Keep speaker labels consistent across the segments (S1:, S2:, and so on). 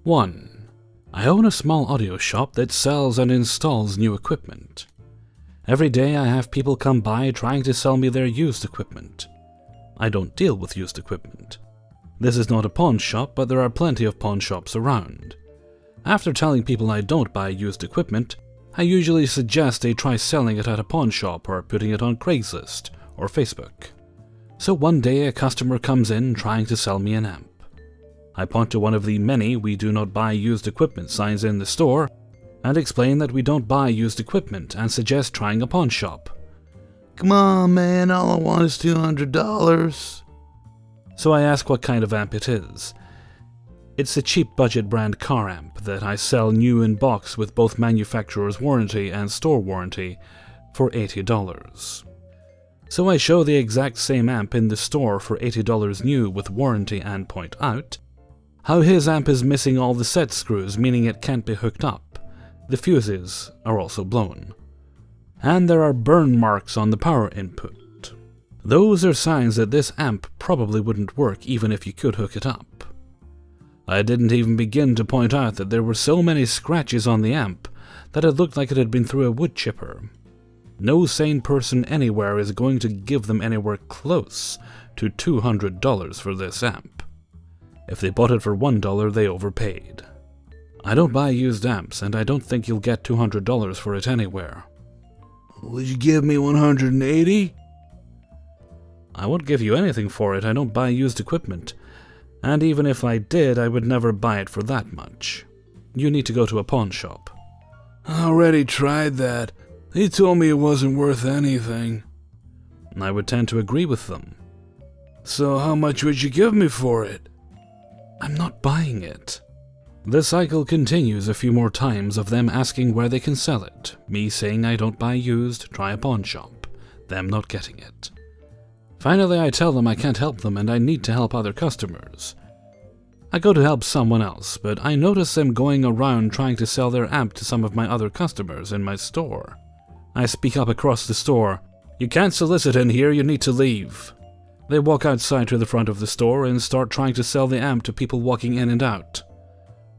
S1: 1. I own a small audio shop that sells and installs new equipment. Every day I have people come by trying to sell me their used equipment. I don't deal with used equipment. This is not a pawn shop, but there are plenty of pawn shops around. After telling people I don't buy used equipment, I usually suggest they try selling it at a pawn shop or putting it on Craigslist or Facebook. So one day a customer comes in trying to sell me an amp. I point to one of the many "we do not buy used equipment" signs in the store and explain that we don't buy used equipment and suggest trying a pawn shop.
S2: Come on, man, all I want is $200.
S1: So I ask what kind of amp it is. It's a cheap budget brand car amp that I sell new in box with both manufacturer's warranty and store warranty for $80. So I show the exact same amp in the store for $80 new with warranty and point out how his amp is missing all the set screws, meaning it can't be hooked up. The fuses are also blown. And there are burn marks on the power input. Those are signs that this amp probably wouldn't work even if you could hook it up. I didn't even begin to point out that there were so many scratches on the amp that it looked like it had been through a wood chipper. No sane person anywhere is going to give them anywhere close to $200 for this amp. If they bought it for $1, they overpaid. I don't buy used amps, and I don't think you'll get $200 for it anywhere.
S2: Would you give me $180?
S1: I won't give you anything for it. I don't buy used equipment. And even if I did, I would never buy it for that much. You need to go to a pawn shop.
S2: I already tried that. They told me it wasn't worth anything.
S1: I would tend to agree with them.
S2: So how much would you give me for it?
S1: I'm not buying it. The cycle continues a few more times of them asking where they can sell it, me saying I don't buy used, try a pawn shop, them not getting it. Finally, I tell them I can't help them and I need to help other customers. I go to help someone else, but I notice them going around trying to sell their amp to some of my other customers in my store. I speak up across the store. You can't solicit in here, you need to leave. They walk outside to the front of the store and start trying to sell the amp to people walking in and out.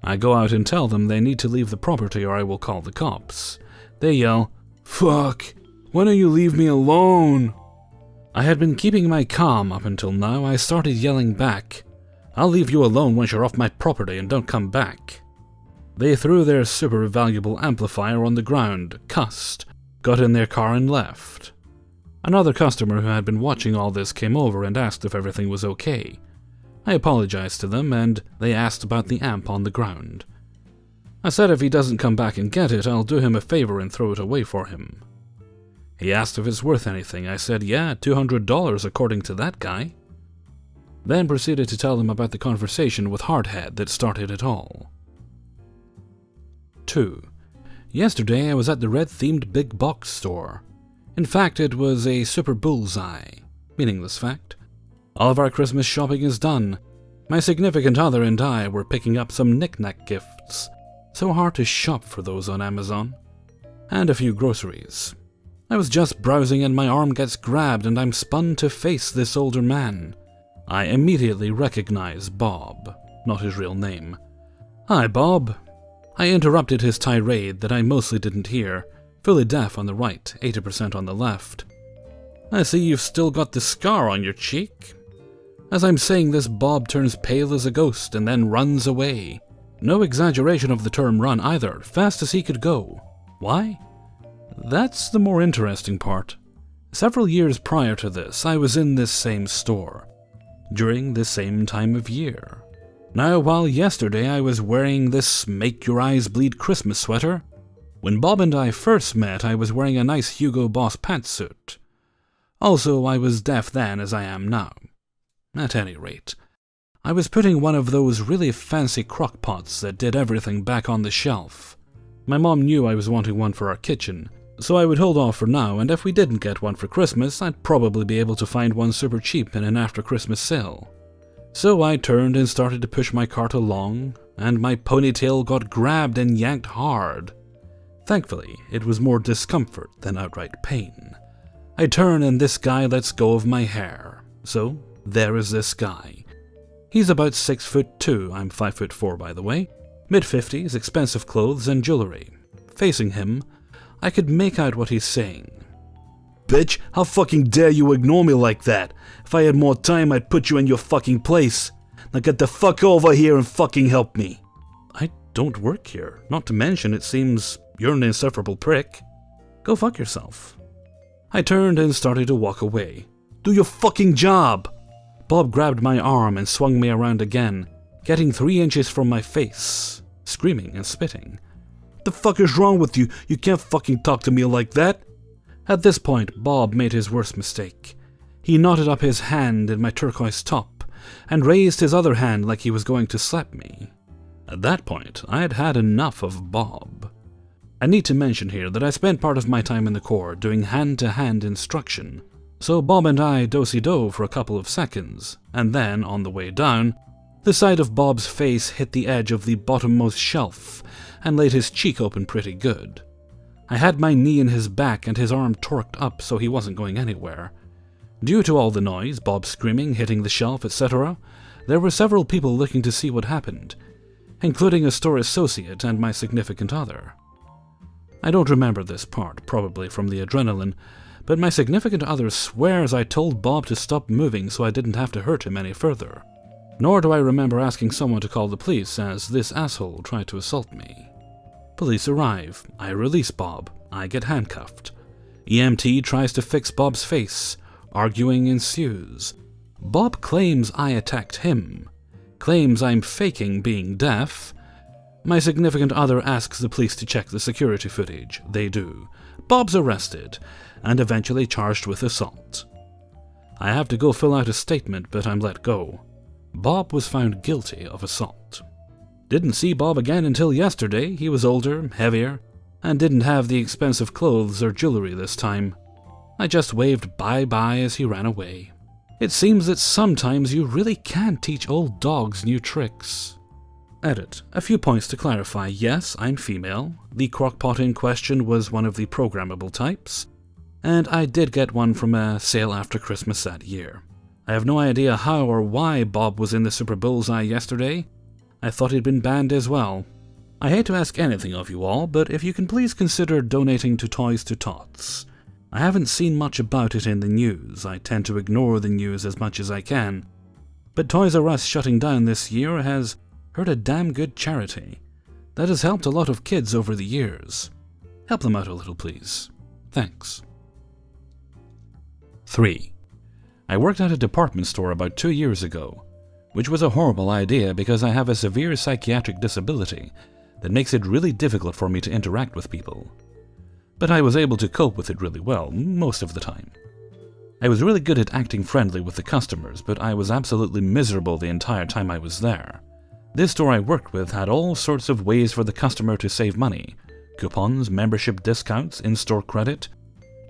S1: I go out and tell them they need to leave the property or I will call the cops. They yell,
S2: "Fuck! Why don't you leave me alone?"
S1: I had been keeping my calm up until now. I started yelling back, "I'll leave you alone once you're off my property and don't come back." They threw their super valuable amplifier on the ground, cussed, got in their car and left. Another customer who had been watching all this came over and asked if everything was okay. I apologized to them and they asked about the amp on the ground. I said if he doesn't come back and get it, I'll do him a favor and throw it away for him. He asked if it's worth anything. I said, yeah, $200 according to that guy. Then proceeded to tell them about the conversation with Hardhead that started it all. 2. Yesterday I was at the red-themed big box store. In fact, it was a super bullseye. Meaningless fact. All of our Christmas shopping is done. My significant other and I were picking up some knick-knack gifts. So hard to shop for those on Amazon. And a few groceries. I was just browsing and my arm gets grabbed and I'm spun to face this older man. I immediately recognize Bob, not his real name. "Hi, Bob." I interrupted his tirade that I mostly didn't hear, fully deaf on the right, 80% on the left. "I see you've still got the scar on your cheek." As I'm saying this, Bob turns pale as a ghost and then runs away. No exaggeration of the term run either, fast as he could go. Why? That's the more interesting part. Several years prior to this, I was in this same store, during the same time of year. Now, while yesterday I was wearing this make-your-eyes-bleed Christmas sweater, when Bob and I first met, I was wearing a nice Hugo Boss pantsuit. Also, I was deaf then as I am now. At any rate, I was putting one of those really fancy crock-pots that did everything back on the shelf. My mom knew I was wanting one for our kitchen, so I would hold off for now, and if we didn't get one for Christmas, I'd probably be able to find one super cheap in an after-Christmas sale. So I turned and started to push my cart along, and my ponytail got grabbed and yanked hard. Thankfully, it was more discomfort than outright pain. I turn and this guy lets go of my hair. So, there is this guy. He's about 6'2", I'm 5'4" by the way. Mid-50s, expensive clothes and jewelry. Facing him, I could make out what he's saying.
S2: Bitch, how fucking dare you ignore me like that? If I had more time, I'd put you in your fucking place. Now get the fuck over here and fucking help me.
S1: I don't work here. Not to mention, it seems you're an insufferable prick. Go fuck yourself. I turned and started to walk away.
S2: Do your fucking job!
S1: Bob grabbed my arm and swung me around again, getting 3 inches from my face, screaming and spitting.
S2: The fuck is wrong with you? You can't fucking talk to me like that.
S1: At this point, Bob made his worst mistake. He knotted up his hand in my turquoise top and raised his other hand like he was going to slap me. At that point, I had had enough of Bob. I need to mention here that I spent part of my time in the Corps doing hand-to-hand instruction, so Bob and I do-si-do for a couple of seconds, and then, on the way down, the side of Bob's face hit the edge of the bottommost shelf and laid his cheek open pretty good. I had my knee in his back and his arm torqued up so he wasn't going anywhere. Due to all the noise, Bob screaming, hitting the shelf, etc., there were several people looking to see what happened, including a store associate and my significant other. I don't remember this part, probably from the adrenaline, but my significant other swears I told Bob to stop moving so I didn't have to hurt him any further. Nor do I remember asking someone to call the police as this asshole tried to assault me. Police arrive. I release Bob. I get handcuffed. EMT tries to fix Bob's face. Arguing ensues. Bob claims I attacked him. Claims I'm faking being deaf. My significant other asks the police to check the security footage. They do. Bob's arrested, and eventually charged with assault. I have to go fill out a statement, but I'm let go. Bob was found guilty of assault. Didn't see Bob again until yesterday. He was older, heavier, and didn't have the expensive clothes or jewelry this time. I just waved bye-bye as he ran away. It seems that sometimes you really can teach old dogs new tricks. Edit. A few points to clarify. Yes, I'm female. The crockpot in question was one of the programmable types, and I did get one from a sale after Christmas that year. I have no idea how or why Bob was in the Super Bullseye yesterday. I thought he'd been banned as well. I hate to ask anything of you all, but if you can please consider donating to Toys to Tots. I haven't seen much about it in the news. I tend to ignore the news as much as I can. But Toys R Us shutting down this year has hurt a damn good charity that has helped a lot of kids over the years. Help them out a little, please. Thanks. 3. I worked at a department store about 2 years ago, which was a horrible idea because I have a severe psychiatric disability that makes it really difficult for me to interact with people. But I was able to cope with it really well, most of the time. I was really good at acting friendly with the customers, but I was absolutely miserable the entire time I was there. This store I worked with had all sorts of ways for the customer to save money: coupons, membership discounts, in-store credit.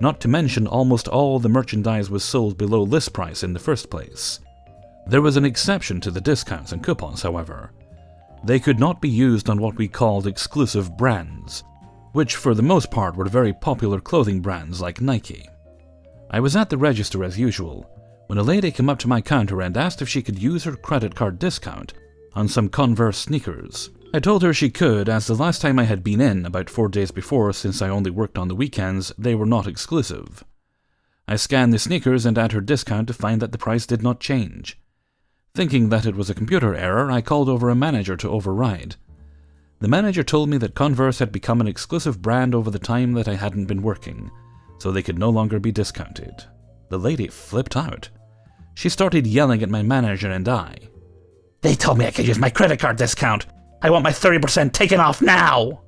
S1: Not to mention almost all the merchandise was sold below list price in the first place. There was an exception to the discounts and coupons, however. They could not be used on what we called exclusive brands, which for the most part were very popular clothing brands like Nike. I was at the register as usual, when a lady came up to my counter and asked if she could use her credit card discount on some Converse sneakers. I told her she could, as the last time I had been in, about 4 days before, since I only worked on the weekends, they were not exclusive. I scanned the sneakers and added her discount to find that the price did not change. Thinking that it was a computer error, I called over a manager to override. The manager told me that Converse had become an exclusive brand over the time that I hadn't been working, so they could no longer be discounted. The lady flipped out. She started yelling at my manager and I. "They told me I could use my credit card discount! I want my 30% taken off now!"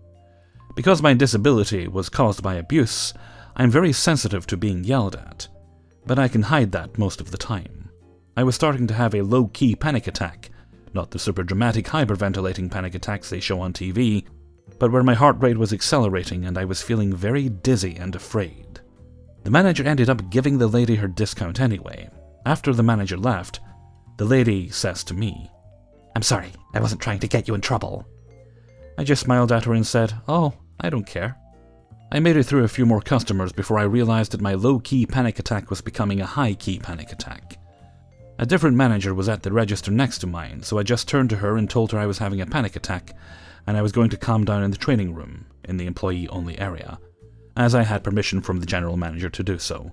S1: Because my disability was caused by abuse, I'm very sensitive to being yelled at, but I can hide that most of the time. I was starting to have a low-key panic attack, not the super dramatic hyperventilating panic attacks they show on TV, but where my heart rate was accelerating and I was feeling very dizzy and afraid. The manager ended up giving the lady her discount anyway. After the manager left, the lady says to me, "I'm sorry, I wasn't trying to get you in trouble." I just smiled at her and said, "Oh, I don't care." I made it through a few more customers before I realized that my low-key panic attack was becoming a high-key panic attack. A different manager was at the register next to mine, so I just turned to her and told her I was having a panic attack, and I was going to calm down in the training room, in the employee-only area, as I had permission from the general manager to do so.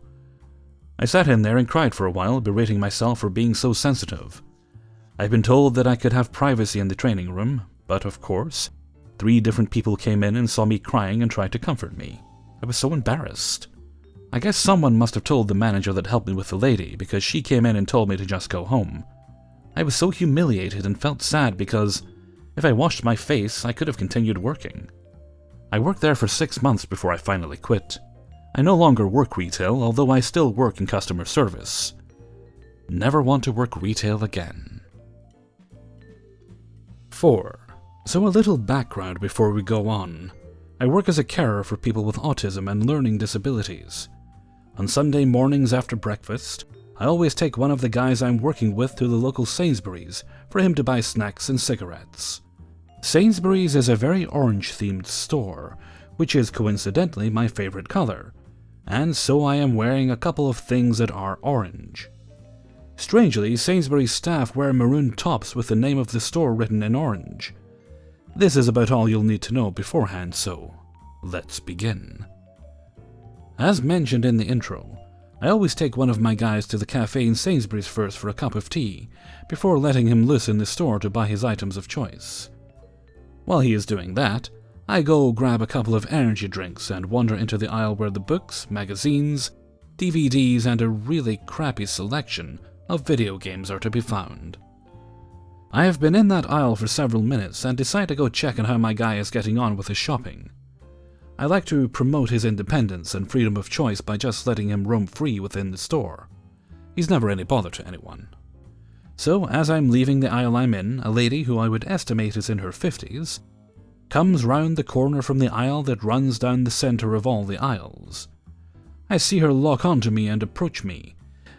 S1: I sat in there and cried for a while, berating myself for being so sensitive. I'd been told that I could have privacy in the training room, but of course, 3 different people came in and saw me crying and tried to comfort me. I was so embarrassed. I guess someone must have told the manager that helped me with the lady, because she came in and told me to just go home. I was so humiliated and felt sad because if I washed my face, I could have continued working. I worked there for 6 months before I finally quit. I no longer work retail, although I still work in customer service. Never want to work retail again. 4. So a little background before we go on. I work as a carer for people with autism and learning disabilities. On Sunday mornings after breakfast, I always take one of the guys I'm working with to the local Sainsbury's for him to buy snacks and cigarettes. Sainsbury's is a very orange-themed store, which is coincidentally my favorite color, and so I am wearing a couple of things that are orange. Strangely, Sainsbury's staff wear maroon tops with the name of the store written in orange. This is about all you'll need to know beforehand, so let's begin. As mentioned in the intro, I always take one of my guys to the cafe in Sainsbury's first for a cup of tea, before letting him loose in the store to buy his items of choice. While he is doing that, I go grab a couple of energy drinks and wander into the aisle where the books, magazines, DVDs, and a really crappy selection of video games are to be found. I have been in that aisle for several minutes and decide to go check on how my guy is getting on with his shopping. I like to promote his independence and freedom of choice by just letting him roam free within the store. He's never any bother to anyone. So, as I'm leaving the aisle I'm in, a lady who I would estimate is in her 50s comes round the corner from the aisle that runs down the center of all the aisles. I see her lock onto me and approach me,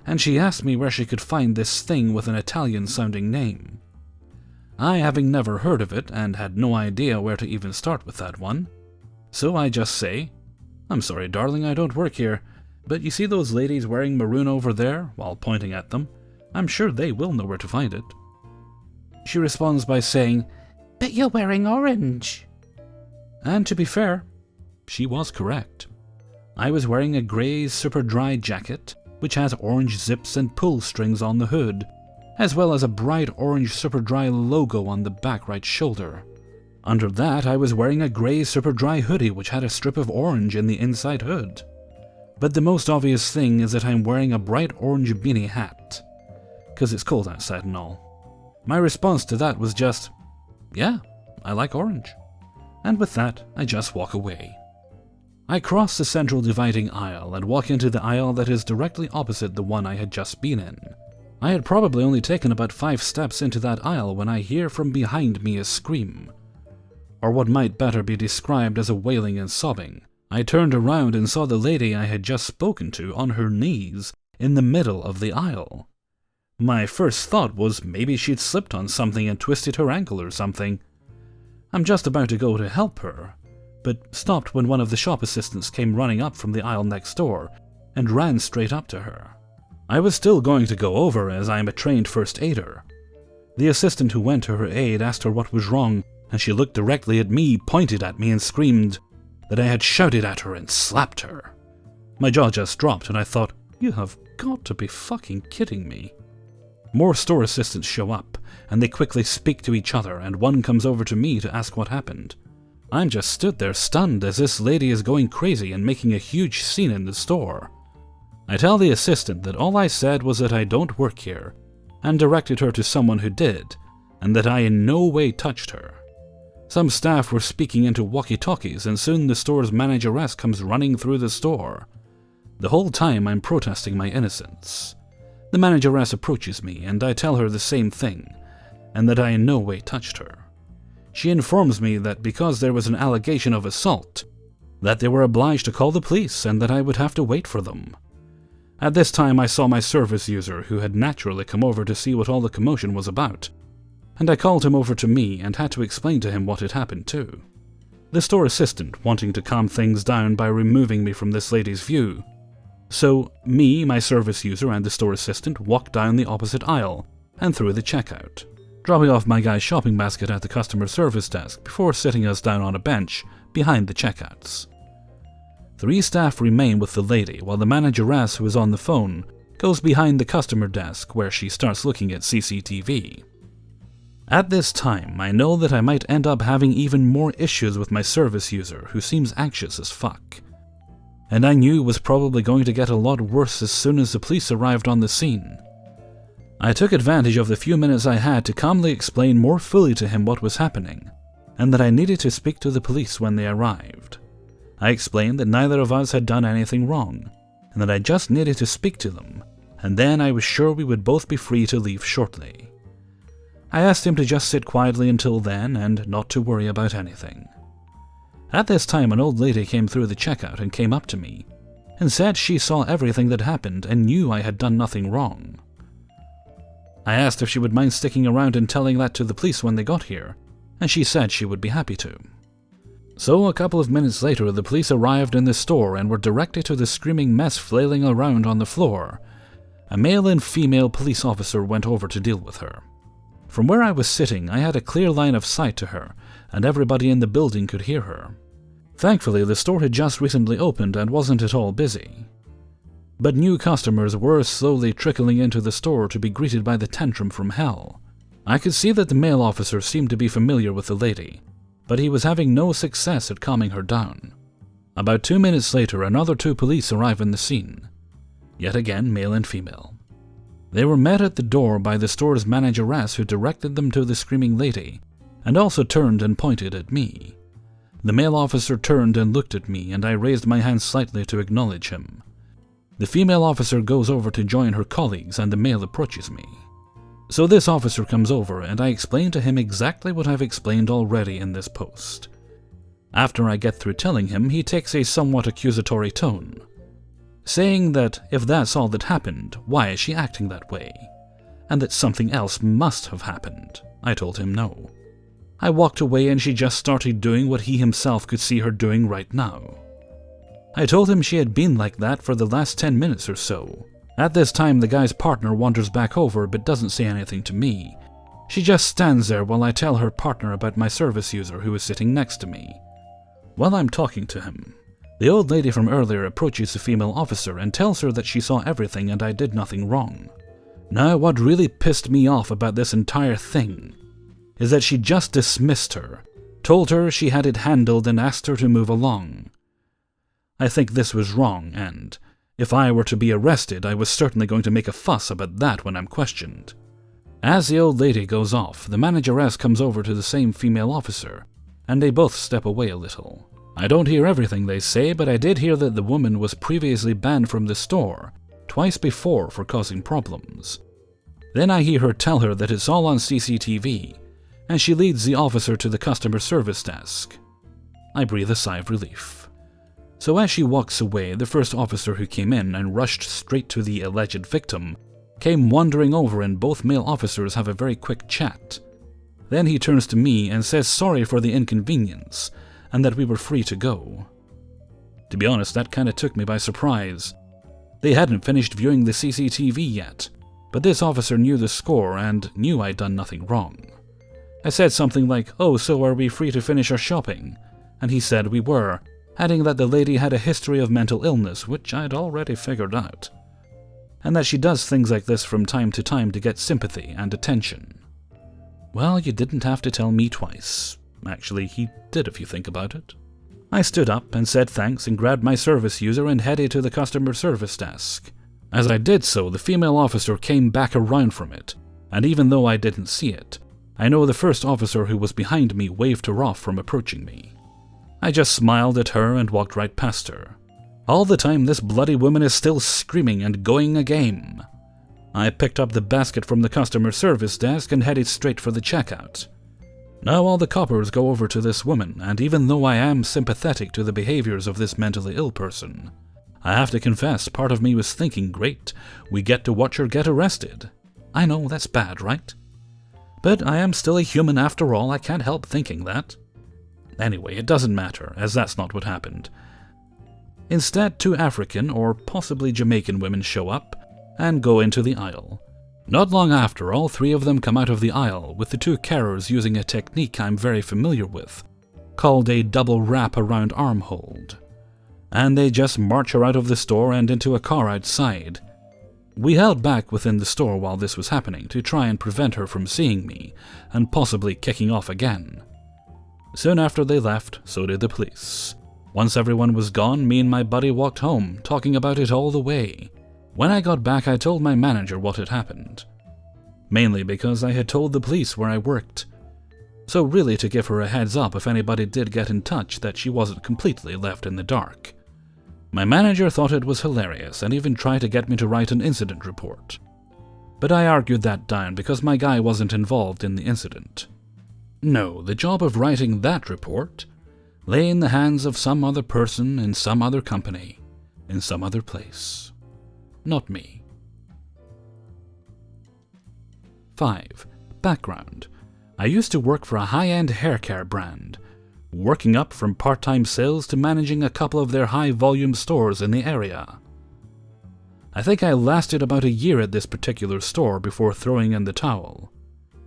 S1: and she asks me where she could find this thing with an Italian-sounding name. I, having never heard of it and had no idea where to even start with that one, so I just say, "I'm sorry, darling, I don't work here, but you see those ladies wearing maroon over there?" while pointing at them. "I'm sure they will know where to find it." She responds by saying, "But you're wearing orange." And to be fair, she was correct. I was wearing a grey super dry jacket, which has orange zips and pull strings on the hood, as well as a bright orange super dry logo on the back right shoulder. Under that, I was wearing a grey super dry hoodie which had a strip of orange in the inside hood. But the most obvious thing is that I'm wearing a bright orange beanie hat, 'cause it's cold outside and all. My response to that was just, "Yeah, I like orange." And with that, I just walk away. I cross the central dividing aisle and walk into the aisle that is directly opposite the one I had just been in. I had probably only taken about 5 steps into that aisle when I hear from behind me a scream, or what might better be described as a wailing and sobbing. I turned around and saw the lady I had just spoken to on her knees in the middle of the aisle. My first thought was maybe she'd slipped on something and twisted her ankle or something. I'm just about to go to help her, but stopped when one of the shop assistants came running up from the aisle next door and ran straight up to her. I was still going to go over as I am a trained first aider. The assistant who went to her aid asked her what was wrong, and she looked directly at me, pointed at me, and screamed that I had shouted at her and slapped her. My jaw just dropped, and I thought, you have got to be fucking kidding me. More store assistants show up, and they quickly speak to each other, and one comes over to me to ask what happened. I'm just stood there stunned as this lady is going crazy and making a huge scene in the store. I tell the assistant that all I said was that I don't work here, and directed her to someone who did, and that I in no way touched her. Some staff were speaking into walkie-talkies, and soon the store's manageress comes running through the store. The whole time I'm protesting my innocence. The manageress approaches me, and I tell her the same thing, and that I in no way touched her. She informs me that because there was an allegation of assault, that they were obliged to call the police and that I would have to wait for them. At this time I saw my service user, who had naturally come over to see what all the commotion was about, and I called him over to me and had to explain to him what had happened too. The store assistant wanting to calm things down by removing me from this lady's view. So, me, my service user, and the store assistant walked down the opposite aisle and through the checkout. dropping off my guy's shopping basket at the customer service desk before sitting us down on a bench behind the checkouts. 3 staff remain with the lady while the manageress, who is on the phone, goes behind the customer desk where she starts looking at CCTV. At this time, I know that I might end up having even more issues with my service user, who seems anxious as fuck. And I knew it was probably going to get a lot worse as soon as the police arrived on the scene. I took advantage of the few minutes I had to calmly explain more fully to him what was happening, and that I needed to speak to the police when they arrived. I explained that neither of us had done anything wrong, and that I just needed to speak to them, and then I was sure we would both be free to leave shortly. I asked him to just sit quietly until then and not to worry about anything. At this time, an old lady came through the checkout and came up to me, and said she saw everything that happened and knew I had done nothing wrong. I asked if she would mind sticking around and telling that to the police when they got here, and she said she would be happy to. So a couple of minutes later, the police arrived in the store and were directed to the screaming mess flailing around on the floor. A male and female police officer went over to deal with her. From where I was sitting, I had a clear line of sight to her, and everybody in the building could hear her. Thankfully, the store had just recently opened and wasn't at all busy. But new customers were slowly trickling into the store to be greeted by the tantrum from hell. I could see that the male officer seemed to be familiar with the lady, but he was having no success at calming her down. About 2 minutes later, another 2 police arrive in the scene. Yet again, male and female. They were met at the door by the store's manageress, who directed them to the screaming lady, and also turned and pointed at me. The male officer turned and looked at me, and I raised my hand slightly to acknowledge him. The female officer goes over to join her colleagues, and the male approaches me. So this officer comes over, and I explain to him exactly what I've explained already in this post. After I get through telling him, he takes a somewhat accusatory tone, saying that if that's all that happened, why is she acting that way? And that something else must have happened. I told him no. I walked away and she just started doing what he himself could see her doing right now. I told him she had been like that for the last 10 minutes or so. At this time, the guy's partner wanders back over but doesn't say anything to me. She just stands there while I tell her partner about my service user who is sitting next to me. While I'm talking to him, the old lady from earlier approaches the female officer and tells her that she saw everything and I did nothing wrong. Now, what really pissed me off about this entire thing is that she just dismissed her, told her she had it handled and asked her to move along. I think this was wrong, and if I were to be arrested, I was certainly going to make a fuss about that when I'm questioned. As the old lady goes off, the manageress comes over to the same female officer, and they both step away a little. I don't hear everything they say, but I did hear that the woman was previously banned from the store twice before for causing problems. Then I hear her tell her that it's all on CCTV, and she leads the officer to the customer service desk. I breathe a sigh of relief. So as she walks away, the first officer who came in and rushed straight to the alleged victim came wandering over, and both male officers have a very quick chat. Then he turns to me and says sorry for the inconvenience, and that we were free to go. To be honest, that kinda took me by surprise. They hadn't finished viewing the CCTV yet, but this officer knew the score and knew I'd done nothing wrong. I said something like, "Oh, so are we free to finish our shopping?" And he said we were, adding that the lady had a history of mental illness, which I'd already figured out, and that she does things like this from time to time to get sympathy and attention. Well, you didn't have to tell me twice. Actually, he did if you think about it. I stood up and said thanks and grabbed my service user and headed to the customer service desk. As I did so, the female officer came back around from it, and even though I didn't see it, I know the first officer who was behind me waved her off from approaching me. I just smiled at her and walked right past her. All the time, this bloody woman is still screaming and going a game. I picked up the basket from the customer service desk and headed straight for the checkout. Now all the coppers go over to this woman, and even though I am sympathetic to the behaviors of this mentally ill person, I have to confess part of me was thinking, great, we get to watch her get arrested. I know, that's bad, right? But I am still a human after all, I can't help thinking that. Anyway, it doesn't matter, as that's not what happened. Instead, 2 African or possibly Jamaican women show up and go into the aisle. Not long after, all three of them come out of the aisle, with the two carers using a technique I'm very familiar with, called a double wrap around arm hold. And they just march her out of the store and into a car outside. We held back within the store while this was happening to try and prevent her from seeing me and possibly kicking off again. Soon after they left, so did the police. Once everyone was gone, me and my buddy walked home, talking about it all the way. When I got back, I told my manager what had happened. Mainly because I had told the police where I worked. So really to give her a heads up if anybody did get in touch that she wasn't completely left in the dark. My manager thought it was hilarious and even tried to get me to write an incident report. But I argued that down because my guy wasn't involved in the incident. No, the job of writing that report lay in the hands of some other person in some other company, in some other place. Not me. 5. Background. I used to work for a high-end hair care brand, working up from part-time sales to managing a couple of their high-volume stores in the area. I think I lasted about a year at this particular store before throwing in the towel.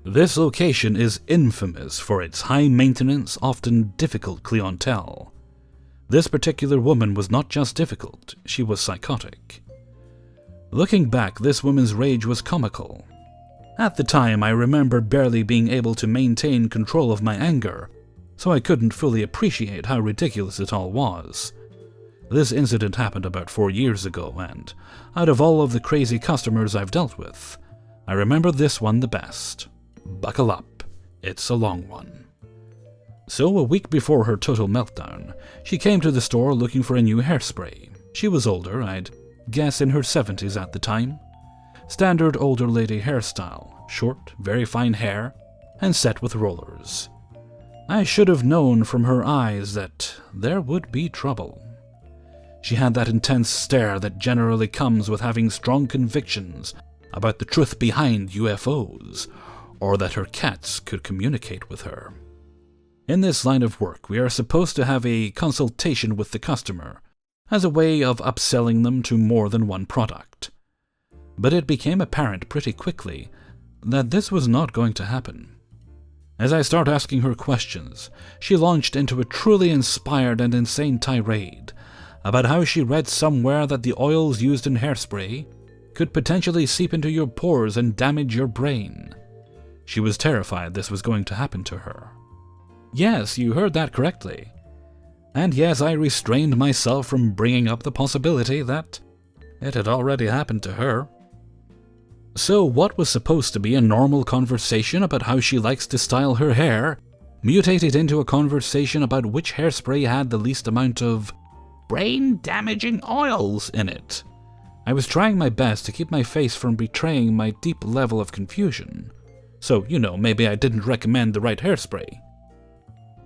S1: This location is infamous for its high-maintenance, often difficult clientele. This particular woman was not just difficult, she was psychotic. Looking back, this woman's rage was comical. At the time, I remember barely being able to maintain control of my anger, so I couldn't fully appreciate how ridiculous it all was. This incident happened about 4 years ago, and out of all of the crazy customers I've dealt with, I remember this one the best. Buckle up, it's a long one. So a week before her total meltdown, she came to the store looking for a new hairspray. She was older, I'd guess in her 70s at the time. Standard older lady hairstyle, short, very fine hair, and set with rollers. I should have known from her eyes that there would be trouble. She had that intense stare that generally comes with having strong convictions about the truth behind UFOs, or that her cats could communicate with her. In this line of work, we are supposed to have a consultation with the customer, as a way of upselling them to more than one product. But it became apparent pretty quickly that this was not going to happen. As I start asking her questions, she launched into a truly inspired and insane tirade about how she read somewhere that the oils used in hairspray could potentially seep into your pores and damage your brain. She was terrified this was going to happen to her. Yes, you heard that correctly. And yes, I restrained myself from bringing up the possibility that it had already happened to her. So what was supposed to be a normal conversation about how she likes to style her hair mutated into a conversation about which hairspray had the least amount of brain-damaging oils in it. I was trying my best to keep my face from betraying my deep level of confusion. So, maybe I didn't recommend the right hairspray.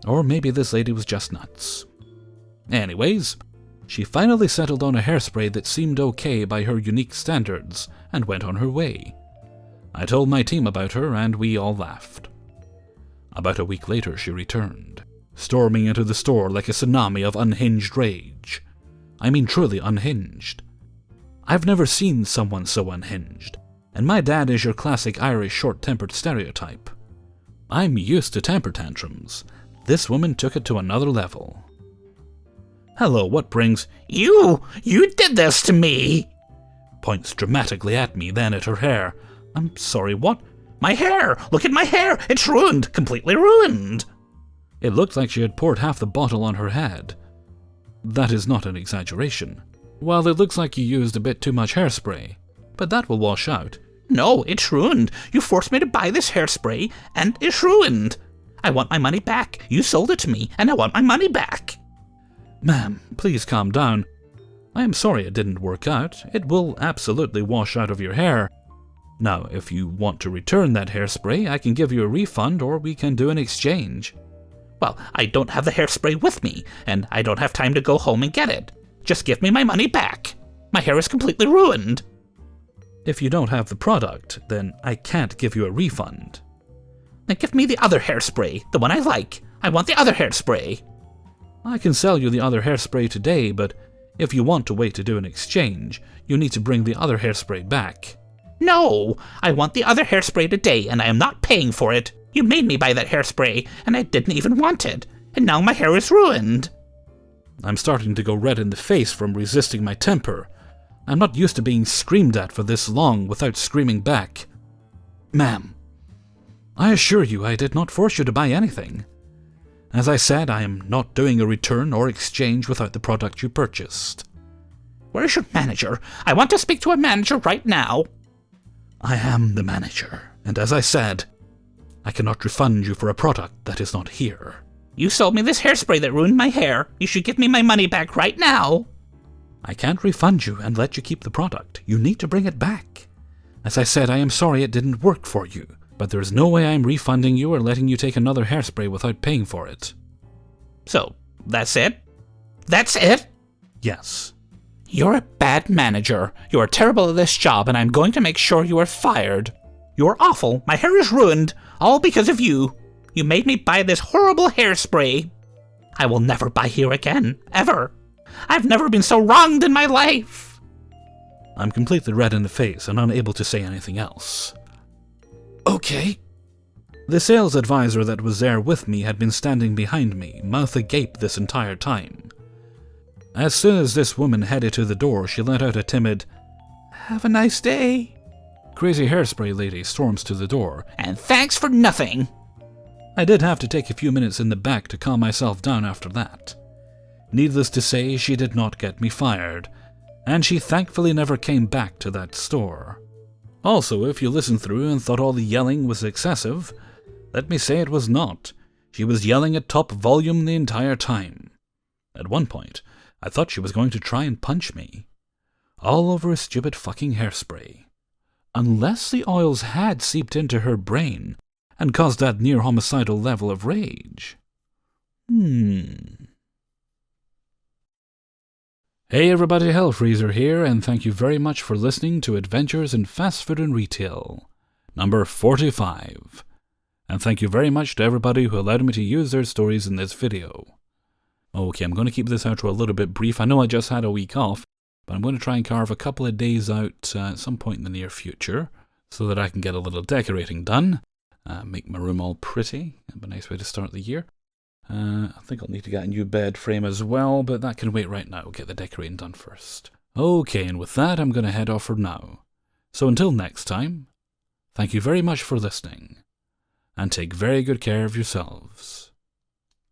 S1: Or maybe this lady was just nuts. Anyways, she finally settled on a hairspray that seemed okay by her unique standards and went on her way. I told my team about her and we all laughed. About a week later she returned, storming into the store like a tsunami of unhinged rage. I mean truly unhinged. I've never seen someone so unhinged, and my dad is your classic Irish short-tempered stereotype. I'm used to temper tantrums. This woman took it to another level. Hello, what brings... You did this to me! Points dramatically at me, then at her hair. I'm sorry, what? My hair! Look at my hair! It's ruined! Completely ruined! It looked like she had poured half the bottle on her head. That is not an exaggeration. Well, it looks like you used a bit too much hairspray, but that will wash out. No, it's ruined. You forced me to buy this hairspray, and it's ruined. I want my money back. You sold it to me, and I want my money back. Ma'am, please calm down. I am sorry it didn't work out. It will absolutely wash out of your hair. Now, if you want to return that hairspray, I can give you a refund or we can do an exchange. Well, I don't have the hairspray with me, and I don't have time to go home and get it. Just give me my money back. My hair is completely ruined. If you don't have the product, then I can't give you a refund. Then give me the other hairspray, the one I like. I want the other hairspray. I can sell you the other hairspray today, but if you want to wait to do an exchange, you need to bring the other hairspray back.
S3: No, I want the other hairspray today, and I am not paying for it. You made me buy that hairspray, and I didn't even want it. And now my hair is ruined.
S1: I'm starting to go red in the face from resisting my temper. I'm not used to being screamed at for this long without screaming back. Ma'am, I assure you I did not force you to buy anything. As I said, I am not doing a return or exchange without the product you purchased.
S3: Where's your manager? I want to speak to a manager right now.
S1: I am the manager, and as I said, I cannot refund you for a product that is not here.
S3: You sold me this hairspray that ruined my hair. You should give me my money back right now.
S1: I can't refund you and let you keep the product. You need to bring it back. As I said, I am sorry it didn't work for you, but there is no way I'm refunding you or letting you take another hairspray without paying for it.
S3: So, that's it? That's it?
S1: Yes.
S3: You're a bad manager. You are terrible at this job, and I'm going to make sure you are fired. You're awful. My hair is ruined, all because of you. You made me buy this horrible hairspray. I will never buy here again, ever. I've never been so wronged in my life.
S1: I'm completely red in the face and unable to say anything else. Okay. The sales advisor that was there with me had been standing behind me, mouth agape this entire time. As soon as this woman headed to the door, she let out a timid, "Have a nice day." Crazy hairspray lady storms to the door.
S3: And thanks for nothing.
S1: I did have to take a few minutes in the back to calm myself down after that. Needless to say, she did not get me fired, and she thankfully never came back to that store. Also, if you listened through and thought all the yelling was excessive, let me say it was not. She was yelling at top volume the entire time. At one point, I thought she was going to try and punch me. All over a stupid fucking hairspray. Unless the oils had seeped into her brain and caused that near homicidal level of rage. Hey everybody, Hellfreezer here, and thank you very much for listening to Adventures in Fast Food and Retail, number 45. And thank you very much to everybody who allowed me to use their stories in this video. Okay, I'm going to keep this outro a little bit brief. I know I just had a week off, but I'm going to try and carve a couple of days out at some point in the near future so that I can get a little decorating done, make my room all pretty. That'd be a nice way to start the year. I think I'll need to get a new bed frame as well, but that can wait right now. We'll get the decorating done first. Okay, and with that, I'm going to head off for now. So until next time, thank you very much for listening, and take very good care of yourselves.